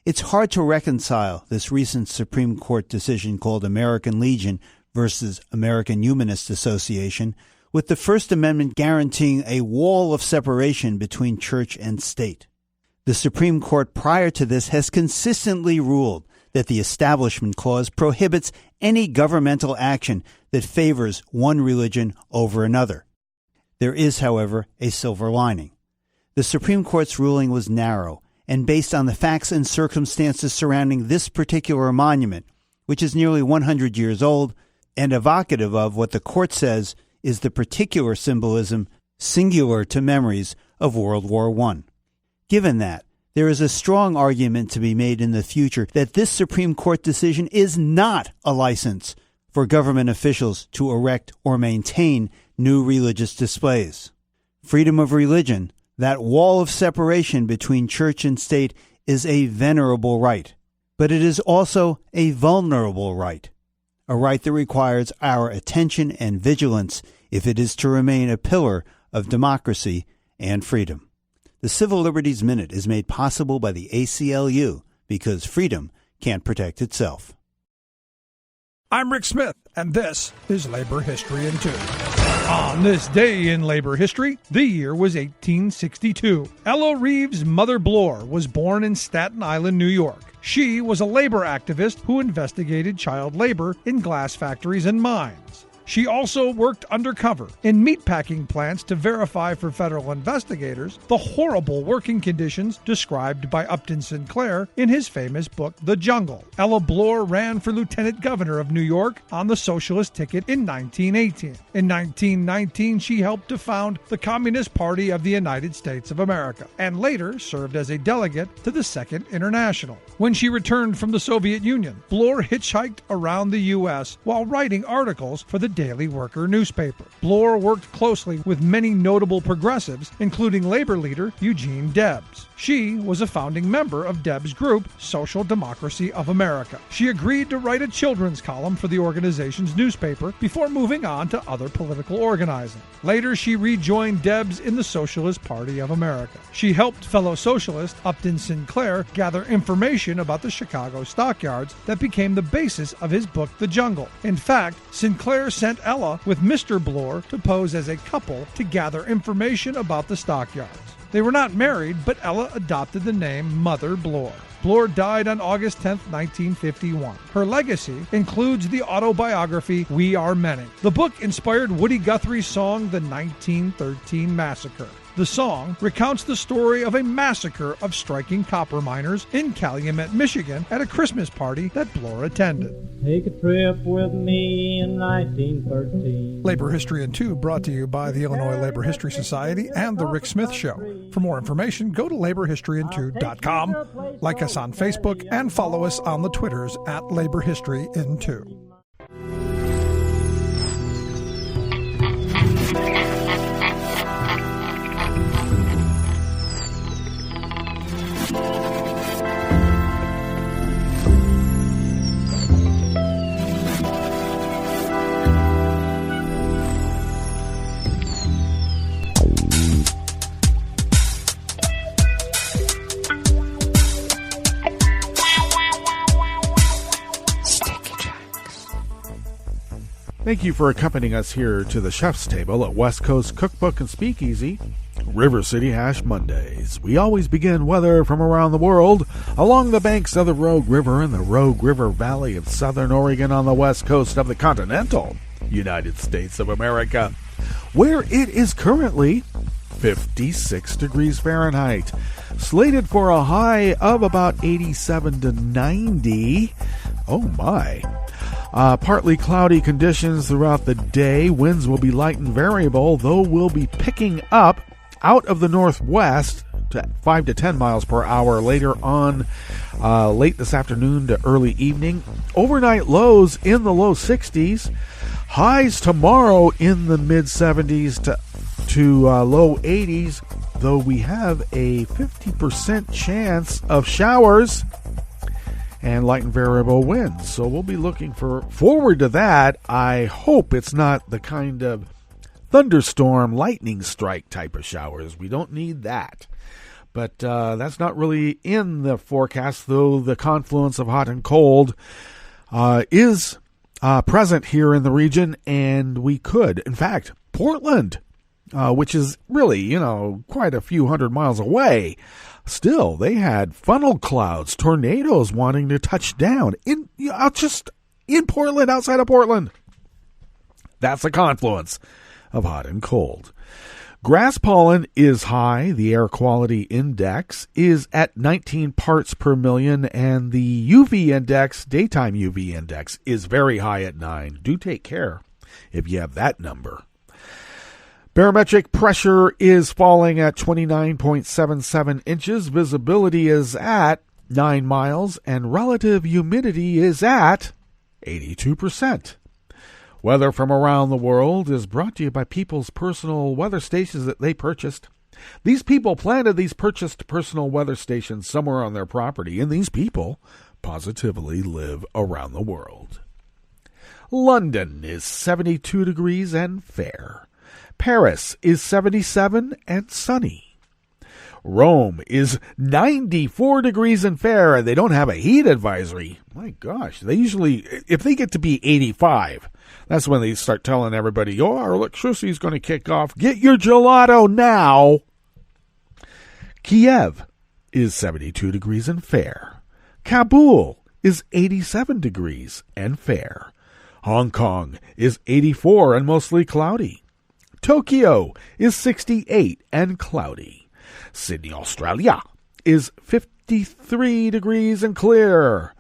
Speaker 18: It's hard to reconcile this recent Supreme Court decision called American Legion versus American Humanist Association with the First Amendment guaranteeing a wall of separation between church and state. The Supreme Court prior to this has consistently ruled that the Establishment Clause prohibits any governmental action that favors one religion over another. There is, however, a silver lining. The Supreme Court's ruling was narrow and based on the facts and circumstances surrounding this particular monument, which is nearly 100 years old and evocative of what the court says is the particular symbolism singular to memories of World War I. Given that, there is a strong argument to be made in the future that this Supreme Court decision is not a license for government officials to erect or maintain new religious displays. Freedom of religion, that wall of separation between church and state, is a venerable right, but it is also a vulnerable right, a right that requires our attention and vigilance if it is to remain a pillar of democracy and freedom. The Civil Liberties Minute is made possible by the ACLU because freedom can't protect itself.
Speaker 19: I'm Rick Smith, and this is Labor History in 2. On this day in labor history, the year was 1862. Ella Reeves' mother Bloor was born in Staten Island, New York. She was a labor activist who investigated child labor in glass factories and mines. She also worked undercover in meatpacking plants to verify for federal investigators the horrible working conditions described by Upton Sinclair in his famous book, The Jungle. Ella Bloor ran for lieutenant governor of New York on the socialist ticket in 1918. In 1919, she helped to found the Communist Party of the United States of America, and later served as a delegate to the Second International. When she returned from the Soviet Union, Bloor hitchhiked around the U.S. while writing articles for the Daily Worker newspaper. Bloor worked closely with many notable progressives, including labor leader Eugene Debs. She was a founding member of Debs' group, Social Democracy of America. She agreed to write a children's column for the organization's newspaper before moving on to other political organizing. Later, she rejoined Debs in the Socialist Party of America. She helped fellow socialist Upton Sinclair gather information about the Chicago stockyards that became the basis of his book, The Jungle. In fact, Sinclair sent Ella with Mr. Bloor to pose as a couple to gather information about the stockyards. They were not married, but Ella adopted the name Mother Bloor. Bloor died on August 10, 1951. Her legacy includes the autobiography We Are Many. The book inspired Woody Guthrie's song The 1913 Massacre. The song recounts the story of a massacre of striking copper miners in Calumet, Michigan at a Christmas party that Bloor attended.
Speaker 20: Take a trip with me in 1913.
Speaker 19: Labor History in 2 brought to you by the Illinois Labor History Society and The Rick Smith Show. For more information, go to laborhistoryin2.com, like us on Facebook, and follow us on the Twitters at Labor History in 2.
Speaker 4: Thank you for accompanying us here to the chef's table at West Coast Cookbook and Speakeasy, River City Hash Mondays. We always begin weather from around the world along the banks of the Rogue River in the Rogue River Valley of southern Oregon on the west coast of the continental United States of America, where it is currently 56 degrees Fahrenheit, slated for a high of about 87 to 90. Oh my. Partly cloudy conditions throughout the day. Winds will be light and variable, though will be picking up out of the northwest to 5 to 10 miles per hour later on, late this afternoon to early evening. Overnight lows in the low 60s. Highs tomorrow in the mid 70s to low 80s, though we have a 50% chance of showers and light and variable winds. So we'll be looking forward to that. I hope it's not the kind of thunderstorm, lightning strike type of showers. We don't need that. But that's not really in the forecast, though the confluence of hot and cold is present here in the region, and we could. In fact, Portland, which is really, quite a few hundred miles away, still, they had funnel clouds, tornadoes wanting to touch down in Portland, outside of Portland. That's a confluence of hot and cold. Grass pollen is high. The air quality index is at 19 parts per million, and the UV index, daytime UV index, is very high at 9. Do take care if you have that number. Barometric pressure is falling at 29.77 inches. Visibility is at 9 miles, and relative humidity is at 82%. Weather from around the world is brought to you by people's personal weather stations that they purchased. These people planted these purchased personal weather stations somewhere on their property, and these people positively live around the world. London is 72 degrees and fair. Paris is 77 and sunny. Rome is 94 degrees and fair, and they don't have a heat advisory. My gosh, they usually, if they get to be 85, that's when they start telling everybody, our electricity is going to kick off. Get your gelato now. Kiev is 72 degrees and fair. Kabul is 87 degrees and fair. Hong Kong is 84 and mostly cloudy. Tokyo is 68 and cloudy. Sydney, Australia is 53 degrees and clear.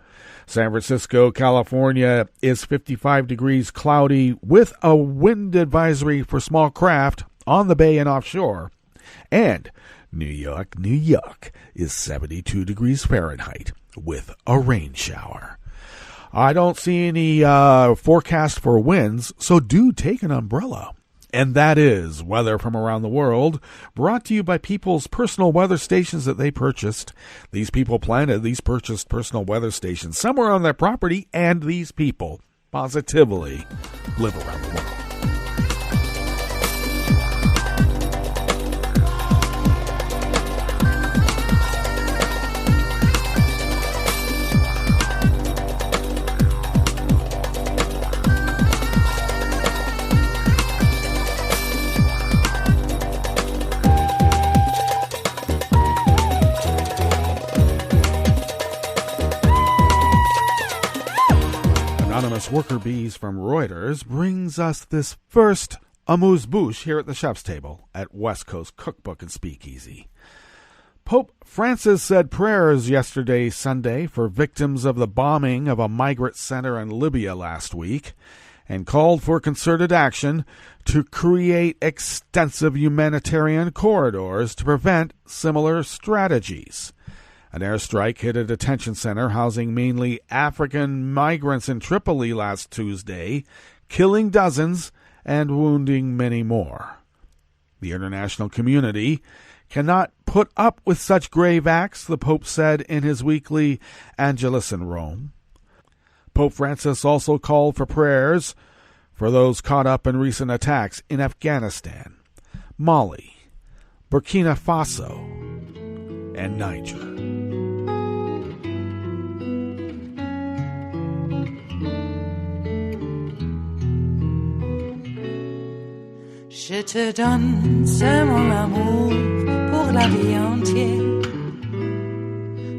Speaker 4: San Francisco, California is 55 degrees cloudy with a wind advisory for small craft on the bay and offshore. And New York is 72 degrees Fahrenheit with a rain shower. I don't see any forecast for winds, so do take an umbrella. And that is weather from around the world, brought to you by people's personal weather stations that they purchased. These people planted these purchased personal weather stations somewhere on their property, and these people positively live around the world. Anonymous worker bees from Reuters brings us this first amuse-bouche here at the chef's table at West Coast Cookbook and Speakeasy. Pope Francis said prayers yesterday, Sunday, for victims of the bombing of a migrant center in Libya last week, and called for concerted action to create extensive humanitarian corridors to prevent similar strategies. An airstrike hit a detention center housing mainly African migrants in Tripoli last Tuesday, killing dozens and wounding many more. The international community cannot put up with such grave acts, the Pope said in his weekly Angelus in Rome. Pope Francis also called for prayers for those caught up in recent attacks in Afghanistan, Mali, Burkina Faso, and Niger.
Speaker 1: Je te donne, c'est mon amour pour la vie entière.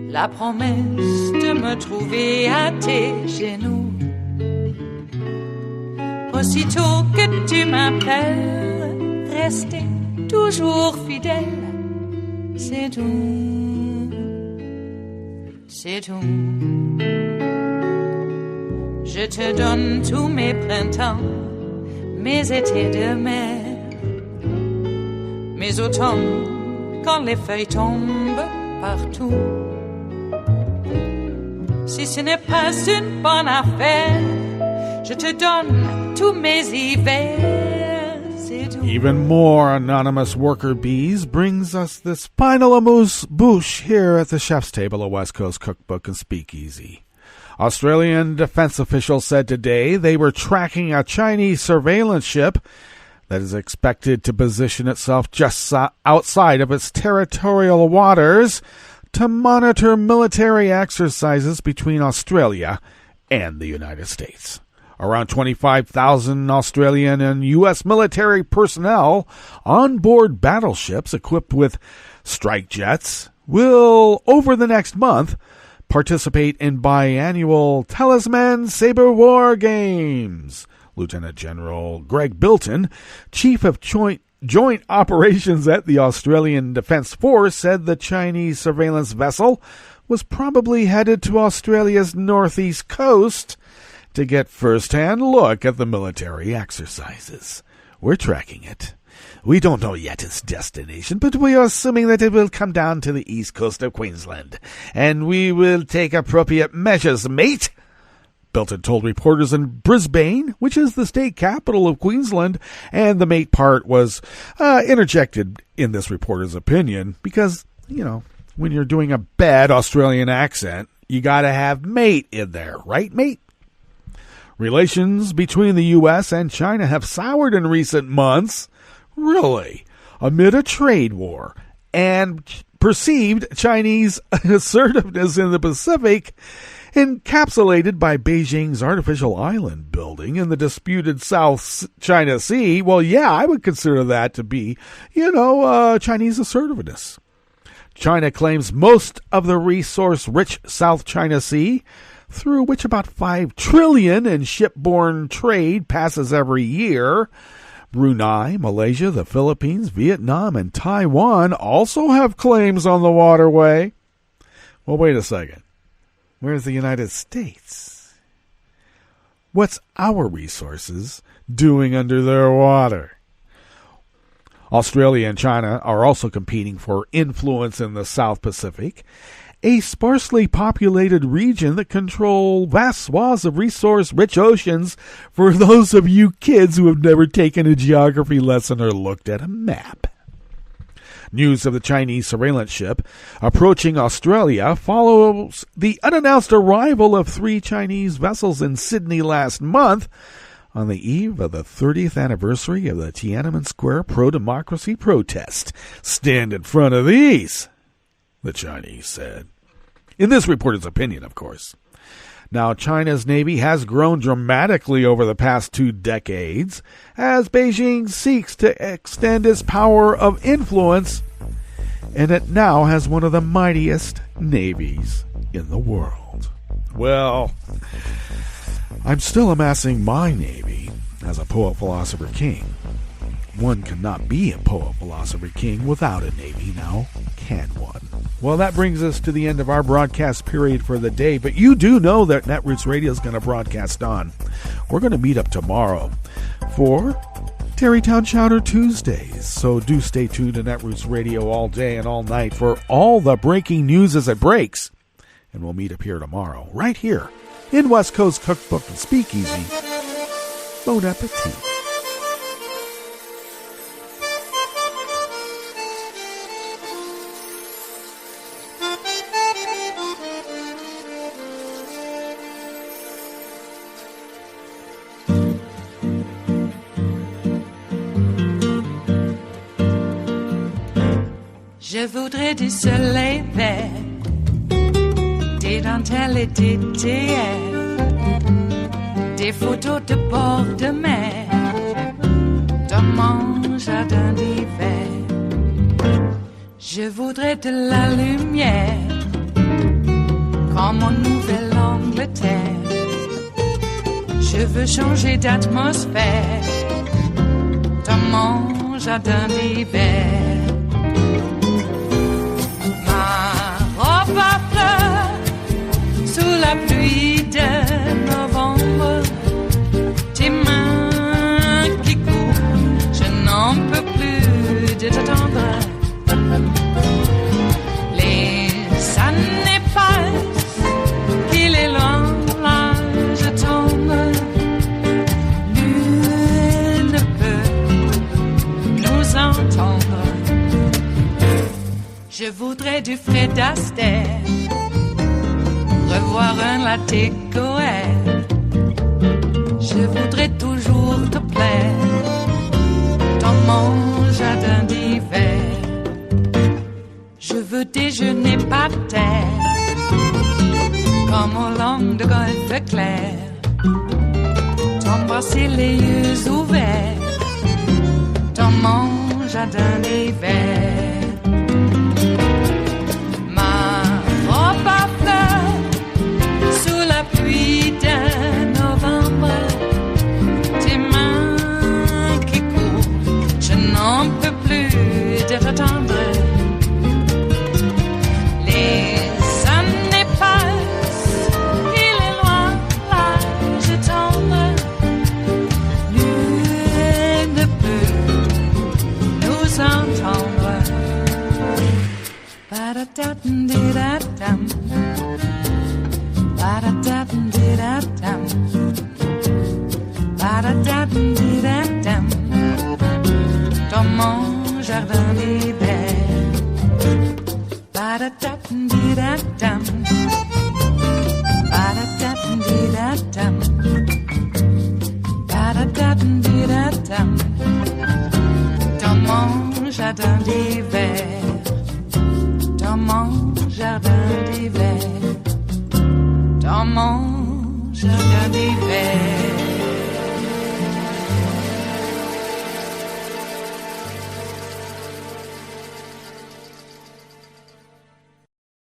Speaker 1: La promesse de me trouver à tes genoux. Aussitôt que tu m'appelles, rester toujours fidèle. C'est tout, c'est tout. Je te donne tous mes printemps, mes étés de mer, mes automnes quand les feuilles tombent partout. Si ce n'est pas une bonne affaire, je te donne tous mes hivers. C'est tout.
Speaker 4: Even more anonymous worker bees brings us this final amuse-bouche here at the chef's table at West Coast Cookbook and Speakeasy. Australian defense officials said today they were tracking a Chinese surveillance ship that is expected to position itself just outside of its territorial waters to monitor military exercises between Australia and the United States. Around 25,000 Australian and U.S. military personnel on board battleships equipped with strike jets will, over the next month, participate in biannual Talisman Sabre War Games. Lieutenant General Greg Bilton, Chief of Joint Operations at the Australian Defence Force, said the Chinese surveillance vessel was probably headed to Australia's northeast coast to get first-hand look at the military exercises. We're tracking it. We don't know yet its destination, but we are assuming that it will come down to the east coast of Queensland, and we will take appropriate measures, mate. Bilton told reporters in Brisbane, which is the state capital of Queensland, and the mate part was interjected in this reporter's opinion because, you know, when you're doing a bad Australian accent, you got to have mate in there, right, mate? Relations between the U.S. and China have soured in recent months, really, amid a trade war and perceived Chinese assertiveness in the Pacific, encapsulated by Beijing's artificial island building in the disputed South China Sea. Well, yeah, I would consider that to be, Chinese assertiveness. China claims most of the resource-rich South China Sea, through which about $5 trillion in shipborne trade passes every year. Brunei, Malaysia, the Philippines, Vietnam, and Taiwan also have claims on the waterway. Well, wait a second. Where's the United States? What's our resources doing under their water? Australia and China are also competing for influence in the South Pacific, a sparsely populated region that control vast swaths of resource-rich oceans for those of you kids who have never taken a geography lesson or looked at a map. News of the Chinese surveillance ship approaching Australia follows the unannounced arrival of 3 Chinese vessels in Sydney last month on the eve of the 30th anniversary of the Tiananmen Square pro-democracy protest. Stand in front of these, the Chinese said. In this reporter's opinion, of course. Now, China's Navy has grown dramatically over the past 2 decades as Beijing seeks to extend its power of influence, and it now has one of the mightiest navies in the world. Well, I'm still amassing my navy as a poet-philosopher-king. One cannot be a poet-philosopher-king without a navy, now can one? Well, that brings us to the end of our broadcast period for the day, but you do know that Netroots Radio is going to broadcast on. We're going to meet up tomorrow for Terrytown Chowder Tuesdays, so do stay tuned to Netroots Radio all day and all night for all the breaking news as it breaks. And we'll meet up here tomorrow, right here in West Coast Cookbook and Speakeasy. Bon appetit.
Speaker 1: Je voudrais du soleil vert, des dentelles et des théâtres, des photos de bord de mer, dans mon mon jardin d'hiver. Je voudrais de la lumière comme en Nouvelle-Angleterre. Je veux changer d'atmosphère dans mon jardin d'hiver. Ma robe à fleurs sous la pluie de novembre. Tes mains qui courent, je n'en peux plus de t'attendre. Les années passent, qu'il est loin, là je tombe. Nul ne peut nous entendre. Je voudrais du Fred Astaire, revoir un latte Goël. Je voudrais toujours te plaire dans mon jardin d'hiver. Je veux déjeuner par terre comme au long de golfe clair. T'embrasser les yeux ouverts dans mon jardin d'hiver. Ma robe à fleurs sous la pluie de novembre. Tes mains qui courent, je n'en peux plus de t'attendre. Les années passent, il est loin, là je tombe. Nul ne peut nous entendre. Ba-da-da-dum-di-da-dum. Ba-da-da-dum-di-da-dum. Ba-da-da-dum-di-da-dum. Dans mon jardin d'hiver. Ba-da-da-dum-di-da-dum. Ba-da-da-dum-di-da-dum. Ba-da-da-dum-di-da-dum. Dans mon jardin d'hiver. Dans mon jardin d'hiver. Dans mon jardin d'hiver.